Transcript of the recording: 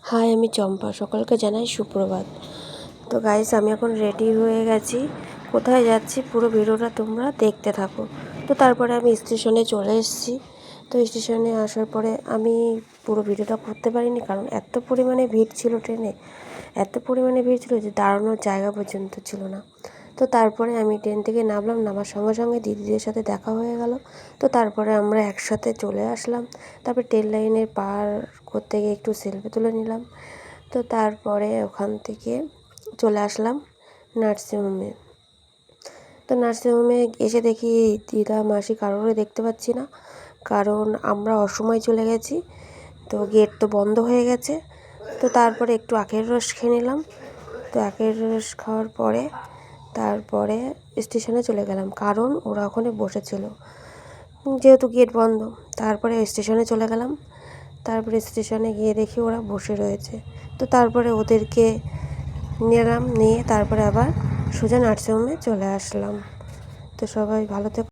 High, আমি চম্পা। সকলকে জানাই সুপ্রভাত। তো গাইস, আমি এখন রেডি হয়ে গেছি। কোথায় যাচ্ছি পুরো ভিডিওটা তোমরা দেখতে থাকো। তো তারপরে আমি স্টেশনে চলে এসেছি। তো স্টেশনে আসার পরে আমি পুরো ভিডিওটা করতে পারিনি, কারণ এত পরিমাণে ভিড় ছিল ট্রেনে, এত পরিমাণে ভিড় ছিল যে দাঁড়ানোর জায়গা পর্যন্ত ছিল না। তো তারপরে আমি ট্রেন থেকে নামলাম, নামার সঙ্গে সঙ্গে দিদিদের সাথে দেখা হয়ে গেল। তো তারপরে আমরা একসাথে চলে আসলাম। তারপর ট্রেন লাইনের পার করতে গিয়ে একটু সেলফি তুলে নিলাম। তো তারপরে ওখান থেকে চলে আসলাম নার্সিংহোমে। তো নার্সিংহোমে এসে দেখি দিদা মাসি কারোরই দেখতে পাচ্ছি না, কারণ আমরা অসময় চলে গেছি। তো গেট তো বন্ধ হয়ে গেছে। তো তারপরে একটু আখের রস খেয়ে নিলাম। তো আখের রস খাওয়ার পরে তারপরে স্টেশনে চলে গেলাম, কারণ ওরা ওখানে বসেছিল, যেহেতু গেট বন্ধ। তারপরে স্টেশনে চলে গেলাম। তারপরে স্টেশনে গিয়ে দেখি ওরা বসে রয়েছে। তো তারপরে ওদেরকে নিলাম, নিয়ে তারপরে আবার সোজা নার্সিংহোমে চলে আসলাম। তো সবাই ভালো থেকো।